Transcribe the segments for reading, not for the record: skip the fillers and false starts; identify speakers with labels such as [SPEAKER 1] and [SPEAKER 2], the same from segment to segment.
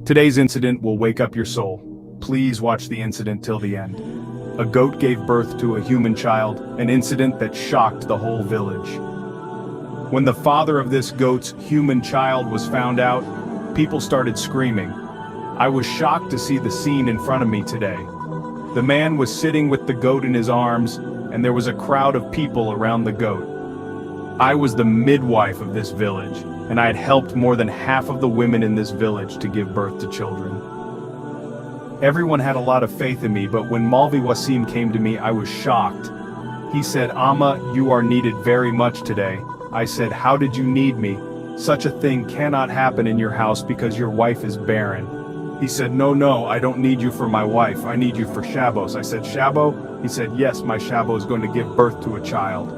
[SPEAKER 1] Today's incident will wake up your soul. Please watch the incident till the end. A goat gave birth to a human child, an incident that shocked the whole village. When the father of this goat's human child was found out, people started screaming. I was shocked to see the scene in front of me today. The man was sitting with the goat in his arms, and there was a crowd of people around the goat. I was the midwife of this village, and I had helped more than half of the women in this village to give birth to children. Everyone had a lot of faith in me, but when Maulvi Wasim came to me, I was shocked. He said, Amma, you are needed very much today. I said, how did you need me? Such a thing cannot happen in your house because your wife is barren. He said, no, I don't need you for my wife, I need you for Shabos. I said, Shabo? He said, yes, my Shabo is going to give birth to a child.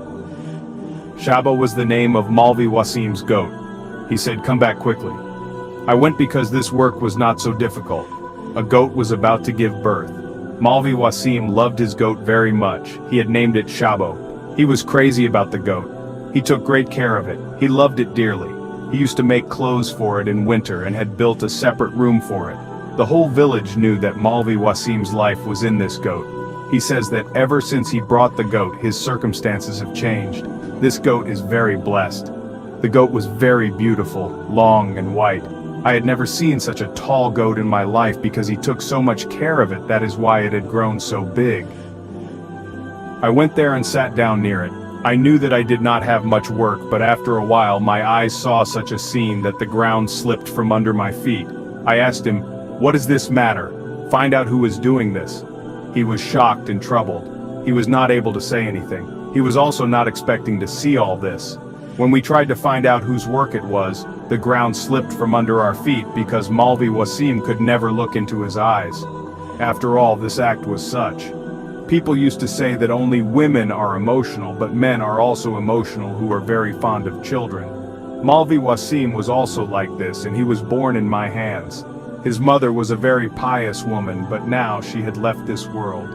[SPEAKER 1] Shabo was the name of Maulvi Wasim's goat. He said, come back quickly. I went because this work was not so difficult. A goat was about to give birth. Maulvi Wasim loved his goat very much. He had named it Shabo. He was crazy about the goat. He took great care of it. He loved it dearly. He used to make clothes for it in winter and had built a separate room for it. The whole village knew that Maulvi Wasim's life was in this goat. He says that ever since he brought the goat, his circumstances have changed. This goat is very blessed. The goat was very beautiful, long and white. I had never seen such a tall goat in my life because he took so much care of it. That is why it had grown so big. I went there and sat down near it. I knew that I did not have much work, but after a while my eyes saw such a scene that the ground slipped from under my feet. I asked him, what does this matter? Find out who is doing this. He was shocked and troubled. He was not able to say anything. He was also not expecting to see all this. When we tried to find out whose work it was, the ground slipped from under our feet because Maulvi Wasim could never look into his eyes. After all, this act was such. People used to say that only women are emotional, but men are also emotional who are very fond of children. Maulvi Wasim was also like this, and he was born in my hands. His mother was a very pious woman, but now she had left this world.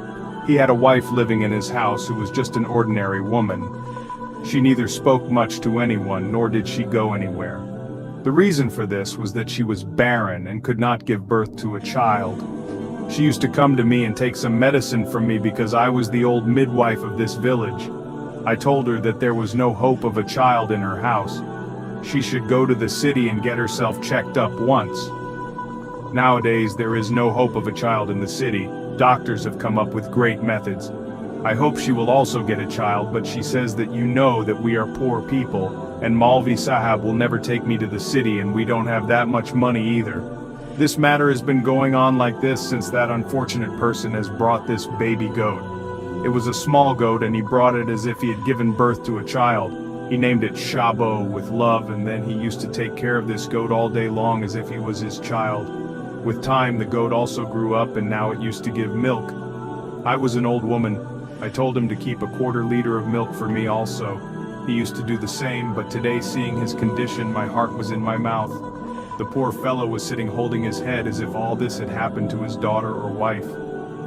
[SPEAKER 1] He had a wife living in his house who was just an ordinary woman. She neither spoke much to anyone, nor did she go anywhere. The reason for this was that she was barren and could not give birth to a child. She used to come to me and take some medicine from me because I was the old midwife of this village. I told her that there was no hope of a child in her house. She should go to the city and get herself checked up once. Nowadays, there is no hope of a child in the city. Doctors have come up with great methods. I hope she will also get a child, but she says that you know that we are poor people, and Maulvi Sahab will never take me to the city, and we don't have that much money either. This matter has been going on like this since that unfortunate person has brought this baby goat. It was a small goat, and he brought it as if he had given birth to a child. He named it Shabo with love, and then he used to take care of this goat all day long as if he was his child. With time, the goat also grew up, and now it used to give milk. I was an old woman. I told him to keep a quarter liter of milk for me also. He used to do the same, but today, seeing his condition, my heart was in my mouth. The poor fellow was sitting holding his head as if all this had happened to his daughter or wife.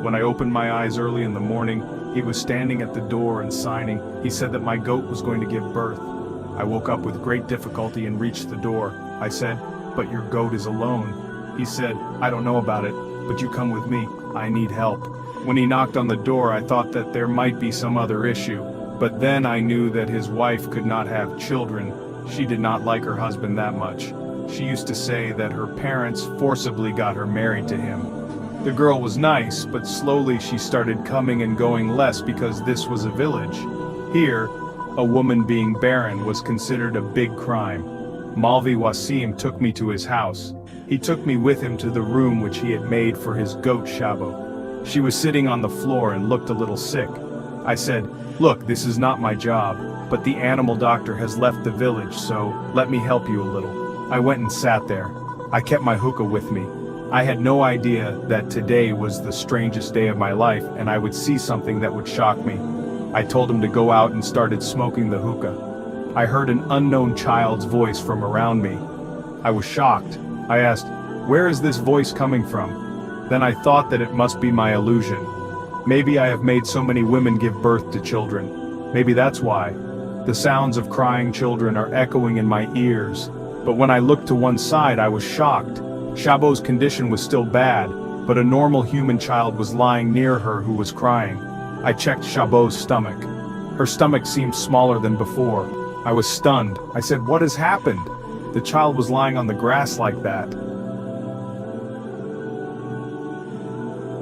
[SPEAKER 1] When I opened my eyes early in the morning, he was standing at the door and signing. He said that my goat was going to give birth. I woke up with great difficulty and reached the door. I said, but your goat is alone. He said, I don't know about it, but you come with me. I need help. When he knocked on the door, I thought that there might be some other issue. But then I knew that his wife could not have children. She did not like her husband that much. She used to say that her parents forcibly got her married to him. The girl was nice, but slowly she started coming and going less because this was a village. Here, a woman being barren was considered a big crime. Maulvi Wasim took me to his house. He took me with him to the room which he had made for his goat Shabo. She was sitting on the floor and looked a little sick. I said, look, this is not my job, but the animal doctor has left the village, so let me help you a little. I went and sat there. I kept my hookah with me. I had no idea that today was the strangest day of my life and I would see something that would shock me. I told him to go out and started smoking the hookah. I heard an unknown child's voice from around me. I was shocked. I asked, where is this voice coming from? Then I thought that it must be my illusion. Maybe I have made so many women give birth to children. Maybe that's why. The sounds of crying children are echoing in my ears. But when I looked to one side, I was shocked. Shabo's condition was still bad, but a normal human child was lying near her who was crying. I checked Shabo's stomach. Her stomach seemed smaller than before. I was stunned. I said, "What has happened?" The child was lying on the grass like that.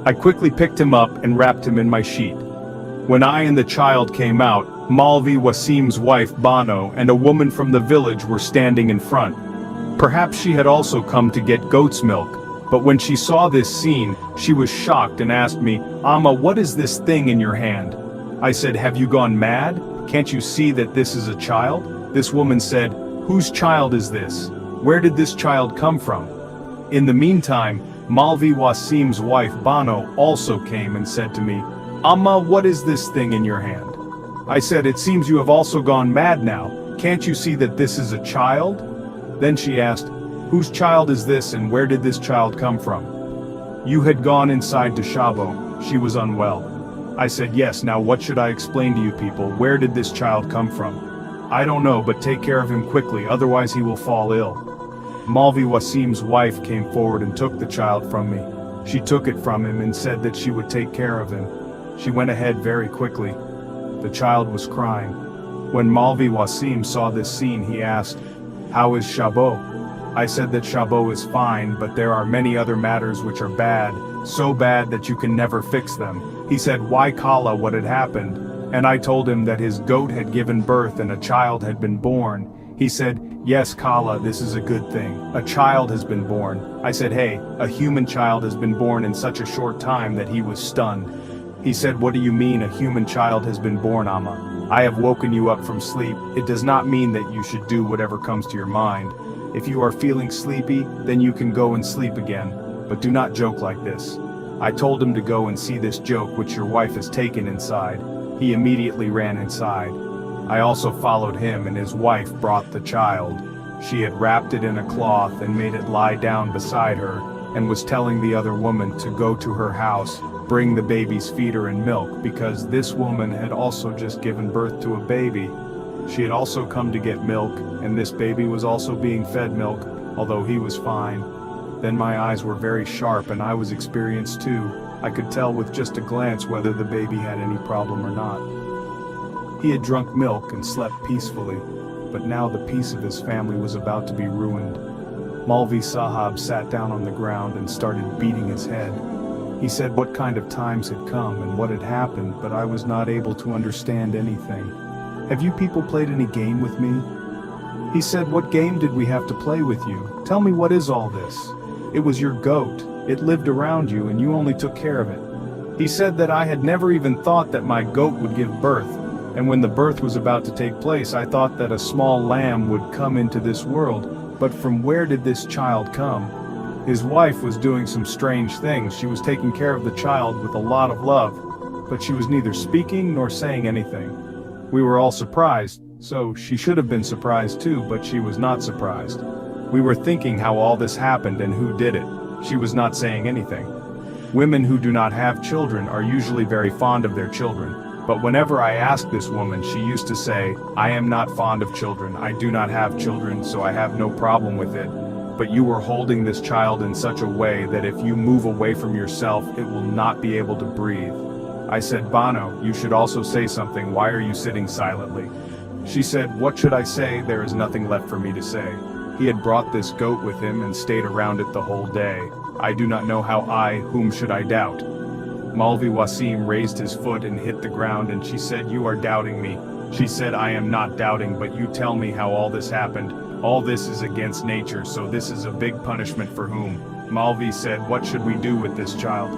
[SPEAKER 1] I quickly picked him up and wrapped him in my sheet. When I and the child came out, Malvi Wasim's wife Bano and a woman from the village were standing in front. Perhaps she had also come to get goat's milk, but when she saw this scene, she was shocked and asked me, "Amma, what is this thing in your hand?" I said, "Have you gone mad? Can't you see that this is a child?" This woman said, "Whose child is this? Where did this child come from?" In the meantime, Malvi Wasim's wife Bano also came and said to me, "Amma, what is this thing in your hand?" I said, "It seems you have also gone mad now. Can't you see that this is a child?" Then she asked, "Whose child is this and where did this child come from?" "You had gone inside to Shabo. She was unwell." I said, "Yes, now what should I explain to you people? Where did this child come from?" "I don't know, but take care of him quickly, otherwise he will fall ill." Malvi Wasim's wife came forward and took the child from me. She took it from him and said that she would take care of him. She went ahead very quickly. The child was crying. When Malvi Wasim saw this scene, he asked, "How is Shabo?" I said that Shabo is fine, but there are many other matters which are bad, so bad that you can never fix them. He said, "Why Kala, what had happened?" And I told him that his goat had given birth and a child had been born. He said, "Yes, Kala, this is a good thing. A child has been born." I said, "Hey, a human child has been born in such a short time that he was stunned." He said, "What do you mean a human child has been born, Amma? I have woken you up from sleep. It does not mean that you should do whatever comes to your mind. If you are feeling sleepy, then you can go and sleep again. But do not joke like this." I told him to go and see this joke which your wife has taken inside. He immediately ran inside. I also followed him and his wife brought the child. She had wrapped it in a cloth and made it lie down beside her, and was telling the other woman to go to her house, bring the baby's feeder and milk, because this woman had also just given birth to a baby. She had also come to get milk, and this baby was also being fed milk, although he was fine. Then my eyes were very sharp and I was experienced too. I could tell with just a glance whether the baby had any problem or not. He had drunk milk and slept peacefully, but now the peace of his family was about to be ruined. Malvi Sahab sat down on the ground and started beating his head. He said what kind of times had come and what had happened, but I was not able to understand anything. "Have you people played any game with me?" He said, "What game did we have to play with you? Tell me, what is all this?" "It was your goat. It lived around you and you only took care of it." He said that I had never even thought that my goat would give birth, and when the birth was about to take place, I thought that a small lamb would come into this world, but from where did this child come? His wife was doing some strange things. She was taking care of the child with a lot of love, but she was neither speaking nor saying anything. We were all surprised, so she should have been surprised too, but she was not surprised. We were thinking how all this happened and who did it. She was not saying anything. Women who do not have children are usually very fond of their children, but whenever I asked this woman, she used to say, "I am not fond of children. I do not have children, so I have no problem with it. But you were holding this child in such a way that if you move away from yourself, it will not be able to breathe." I said, "Bano, you should also say something. Why are you sitting silently?" She said, "What should I say? There is nothing left for me to say." He had brought this goat with him and stayed around it the whole day. I do not know how whom should I doubt? Malvi Wasim raised his foot and hit the ground, and she said, "You are doubting me." She said, "I am not doubting, but you tell me how all this happened. All this is against nature, so this is a big punishment for whom?" Malvi said, "What should we do with this child?"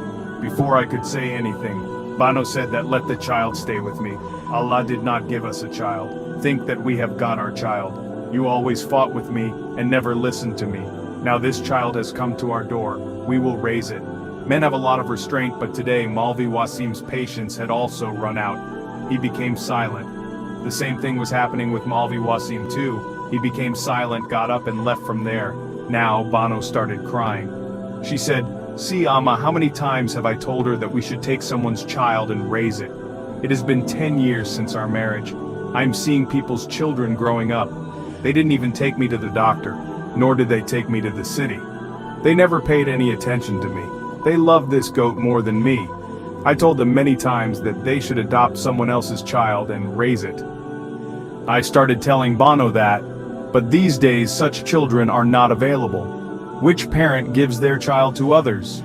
[SPEAKER 1] Before I could say anything, Bano said that let the child stay with me. Allah did not give us a child. Think that we have got our child. You always fought with me and never listened to me. Now this child has come to our door. We will raise it. Men have a lot of restraint, but today Malvi Wasim's patience had also run out. He became silent. The same thing was happening with Malvi Wasim too. He became silent, got up and left from there. Now Bano started crying. She said, "See, Amma, how many times have I told her that we should take someone's child and raise it? It has been 10 years since our marriage. I am seeing people's children growing up. They didn't even take me to the doctor, nor did they take me to the city. They never paid any attention to me. They loved this goat more than me. I told them many times that they should adopt someone else's child and raise it. I started telling Bono that, but these days such children are not available. Which parent gives their child to others?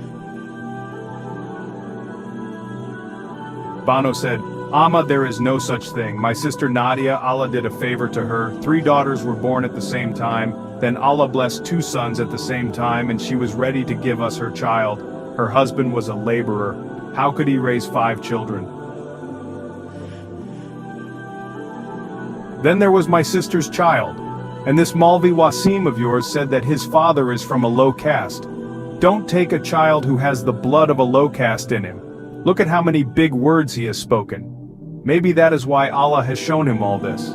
[SPEAKER 1] Bono said, Amma, there is no such thing. My sister Nadia, Allah did a favor to her. 3 daughters were born at the same time. Then Allah blessed 2 sons at the same time, and she was ready to give us her child. Her husband was a laborer. How could he raise 5 children? Then there was my sister's child. And this Maulvi Wasim of yours said that his father is from a low caste. Don't take a child who has the blood of a low caste in him. Look at how many big words he has spoken. Maybe that is why Allah has shown him all this.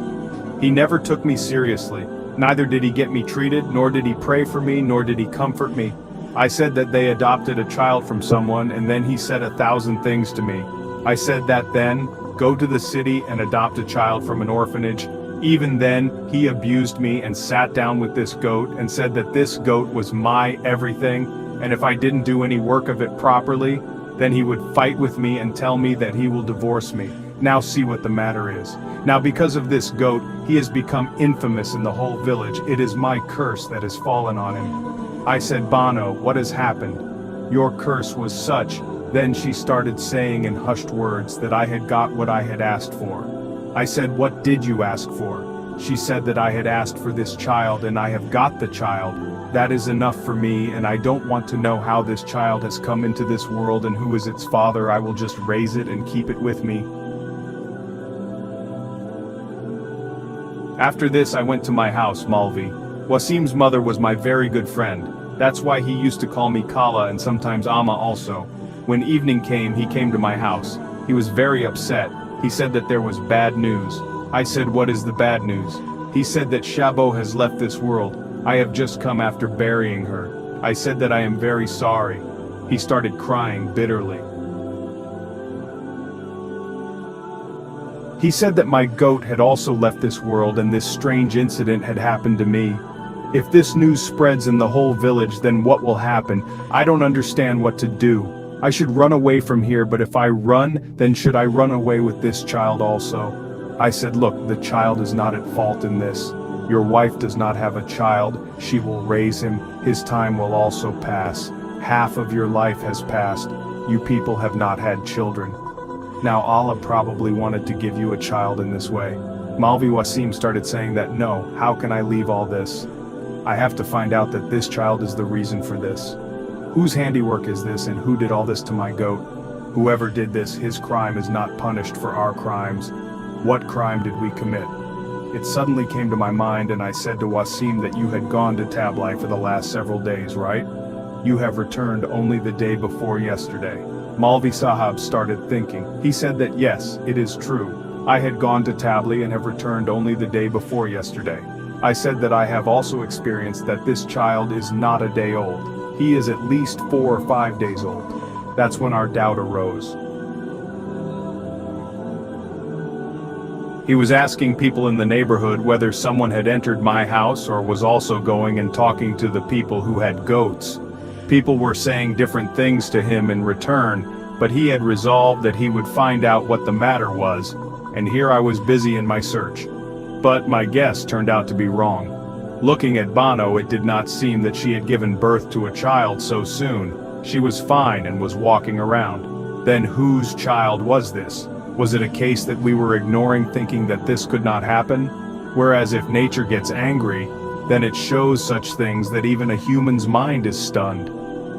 [SPEAKER 1] He never took me seriously. Neither did he get me treated, nor did he pray for me, nor did he comfort me. I said that they adopted a child from someone, and then he said 1,000 things to me. I said that then, go to the city and adopt a child from an orphanage. Even then, he abused me and sat down with this goat and said that this goat was my everything, and if I didn't do any work of it properly, then he would fight with me and tell me that he will divorce me. Now see what the matter is. Now because of this goat, he has become infamous in the whole village. It is my curse that has fallen on him. I said, Bono, what has happened? Your curse was such. Then she started saying in hushed words that I had got what I had asked for. I said, what did you ask for? She said that I had asked for this child and I have got the child. That is enough for me, and I don't want to know how this child has come into this world and who is its father. I will just raise it and keep it with me. After this I went to my house, Maulvi. Wasim's mother was my very good friend. That's why he used to call me Kala and sometimes Amma also. When evening came, he came to my house. He was very upset. He said that there was bad news. I said, what is the bad news? He said that Shabo has left this world. I have just come after burying her. I said that I am very sorry. He started crying bitterly. He said that my goat had also left this world and this strange incident had happened to me. If this news spreads in the whole village, then what will happen? I don't understand what to do. I should run away from here, but if I run, then should I run away with this child also? I said, look, the child is not at fault in this. Your wife does not have a child. She will raise him. His time will also pass. Half of your life has passed. You people have not had children. Now Allah probably wanted to give you a child in this way. Maulvi Wasim started saying that no, how can I leave all this? I have to find out that this child is the reason for this. Whose handiwork is this and who did all this to my goat? Whoever did this, his crime is not punished for our crimes. What crime did we commit? It suddenly came to my mind and I said to Wasim that you had gone to Tablai for the last several days, right? You have returned only the day before yesterday. Maulvi Sahab started thinking. He said that yes, it is true. I had gone to Tabli and have returned only the day before yesterday. I said that I have also experienced that this child is not a day old. He is at least 4 or 5 days old. That's when our doubt arose. He was asking people in the neighborhood whether someone had entered my house or was also going and talking to the people who had goats. People were saying different things to him in return, but he had resolved that he would find out what the matter was, and here I was busy in my search. But my guess turned out to be wrong. Looking at Bono, it did not seem that she had given birth to a child so soon. She was fine and was walking around. Then whose child was this? Was it a case that we were ignoring, thinking that this could not happen? Whereas if nature gets angry, then it shows such things that even a human's mind is stunned.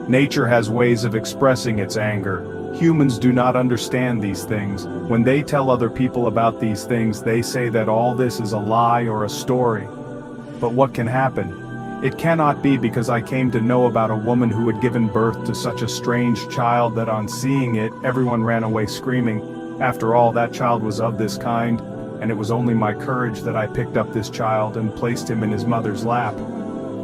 [SPEAKER 1] Nature has ways of expressing its anger. Humans do not understand these things. When they tell other people about these things, they say that all this is a lie or a story. But what can happen? It cannot be because I came to know about a woman who had given birth to such a strange child that on seeing it, everyone ran away screaming. After all, that child was of this kind, and it was only my courage that I picked up this child and placed him in his mother's lap.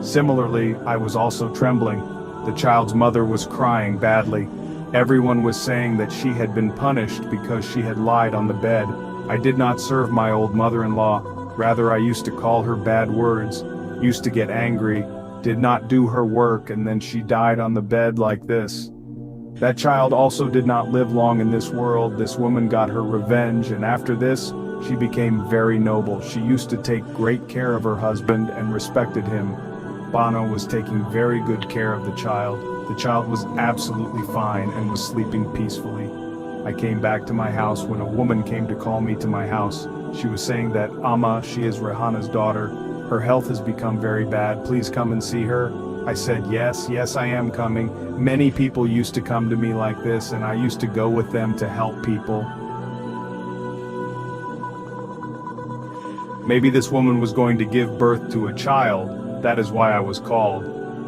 [SPEAKER 1] Similarly, I was also trembling. The child's mother was crying badly. Everyone was saying that she had been punished because she had lied on the bed. I did not serve my old mother-in-law. Rather, I used to call her bad words, used to get angry, did not do her work, and then she died on the bed like this. That child also did not live long in this world. This woman got her revenge, and after this, she became very noble. She used to take great care of her husband and respected him. Bono was taking very good care of the child. The child was absolutely fine and was sleeping peacefully. I came back to my house when a woman came to call me to my house. She was saying that Amma, she is Rehana's daughter, her health has become very bad. Please come and see her. I said, yes, I am coming. Many people used to come to me like this, and I used to go with them to help people. Maybe this woman was going to give birth to a child. That is why I was called.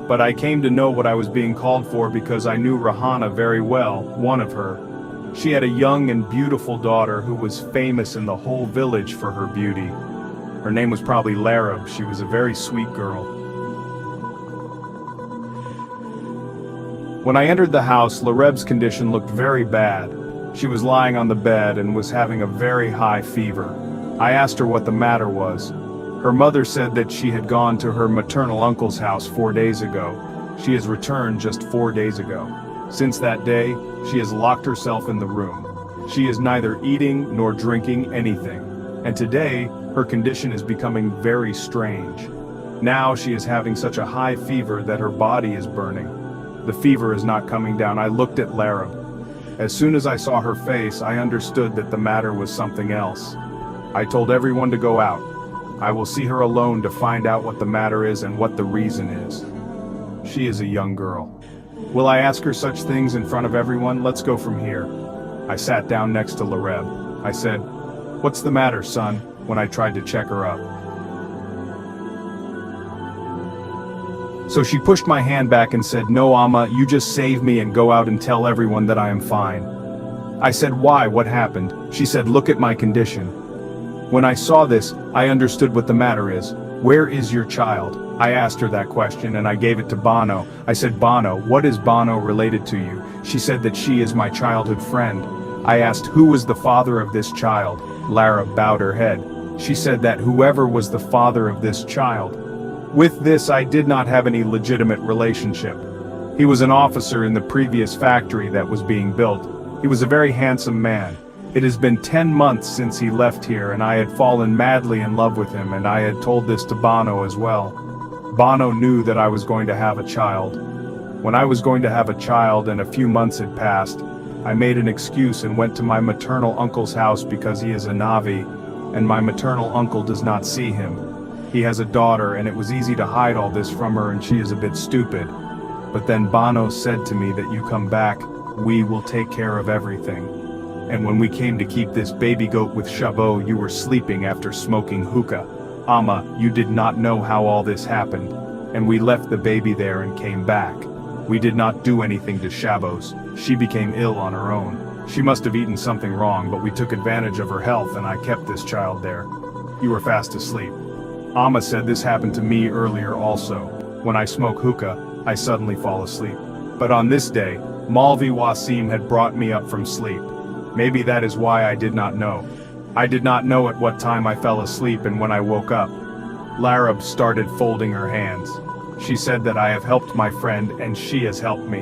[SPEAKER 1] But I came to know what I was being called for because I knew Rehana very well, one of her. She had a young and beautiful daughter who was famous in the whole village for her beauty. Her name was probably Larab. She was a very sweet girl. When I entered the house, Larab's condition looked very bad. She was lying on the bed and was having a very high fever. I asked her what the matter was. Her mother said that she had gone to her maternal uncle's house 4 days ago. She has returned just 4 days ago. Since that day, she has locked herself in the room. She is neither eating nor drinking anything. And today, her condition is becoming very strange. Now she is having such a high fever that her body is burning. The fever is not coming down. I looked at Larab. As soon as I saw her face, I understood that the matter was something else. I told everyone to go out. I will see her alone to find out what the matter is and what the reason is. She is a young girl. Will I ask her such things in front of everyone? Let's go from here. I sat down next to Larab. I said, "What's the matter, son?" when I tried to check her up. So she pushed my hand back and said, "No, Amma, you just save me and go out and tell everyone that I am fine." I said, "Why? What happened?" She said, "Look at my condition." When I saw this, I understood what the matter is. "Where is your child?" I asked her that question and I gave it to Bono. I said, "Bono, what is Bono related to you?" She said that she is my childhood friend. I asked, "Who was the father of this child?" Larab bowed her head. She said that whoever was the father of this child. With this, I did not have any legitimate relationship. He was an officer in the previous factory that was being built. He was a very handsome man. It has been 10 months since he left here and I had fallen madly in love with him, and I had told this to Bono as well. Bono knew that I was going to have a child. When I was going to have a child and a few months had passed, I made an excuse and went to my maternal uncle's house because he is a Navi, and my maternal uncle does not see him. He has a daughter and it was easy to hide all this from her, and she is a bit stupid. But then Bono said to me that you come back, we will take care of everything. And when we came to keep this baby goat with Shabo, you were sleeping after smoking hookah. Amma, you did not know how all this happened. And we left the baby there and came back. We did not do anything to Shabo's. She became ill on her own. She must have eaten something wrong, but we took advantage of her health and I kept this child there. You were fast asleep. Amma said this happened to me earlier also. When I smoke hookah, I suddenly fall asleep. But on this day, Malvi Wasim had brought me up from sleep. Maybe that is why I did not know. I did not know at what time I fell asleep and when I woke up. Larab started folding her hands. She said that I have helped my friend and she has helped me.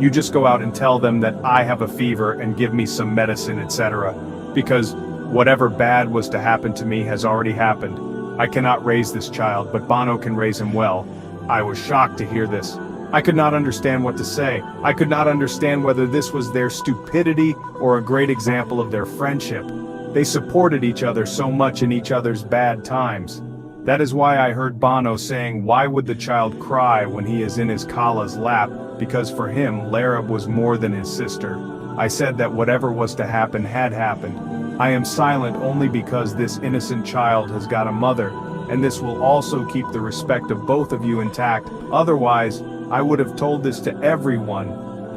[SPEAKER 1] You just go out and tell them that I have a fever and give me some medicine, etc. Because whatever bad was to happen to me has already happened. I cannot raise this child, but Bono can raise him well. I was shocked to hear this. I could not understand what to say. I could not understand whether this was their stupidity or a great example of their friendship. They supported each other so much in each other's bad times. That is why I heard Bono saying, why would the child cry when he is in his Kala's lap? Because for him, Larab was more than his sister. I said that whatever was to happen had happened. I am silent only because this innocent child has got a mother, and this will also keep the respect of both of you intact. Otherwise, I would have told this to everyone.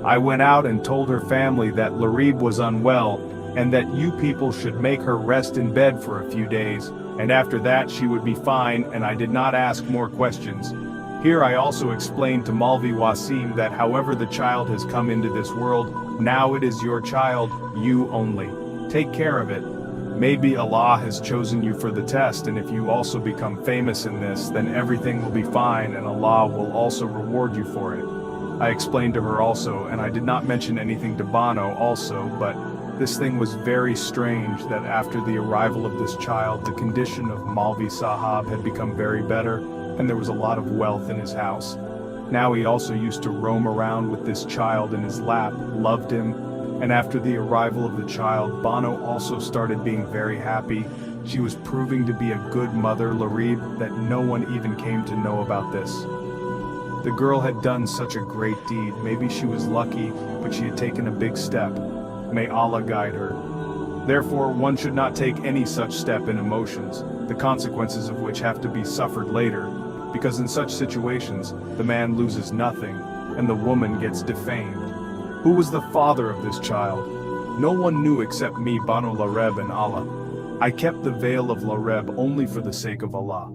[SPEAKER 1] I went out and told her family that Larib was unwell, and that you people should make her rest in bed for a few days, and after that she would be fine, and I did not ask more questions. Here I also explained to Malvi Wasim that however the child has come into this world, now it is your child, you only. Take care of it. Maybe Allah has chosen you for the test, and if you also become famous in this, then everything will be fine and Allah will also reward you for it. I explained to her also, and I did not mention anything to Bano also, but this thing was very strange that after the arrival of this child, the condition of Malvi Sahab had become very better, and there was a lot of wealth in his house. Now he also used to roam around with this child in his lap, loved him, and after the arrival of the child, Bano also started being very happy. She was proving to be a good mother, Larib, that no one even came to know about this. The girl had done such a great deed. Maybe she was lucky, but she had taken a big step. May Allah guide her. Therefore, one should not take any such step in emotions, the consequences of which have to be suffered later, because in such situations, the man loses nothing, and the woman gets defamed. Who was the father of this child? No one knew except me, Banu Lareb, and Allah. I kept the veil of Lareb only for the sake of Allah.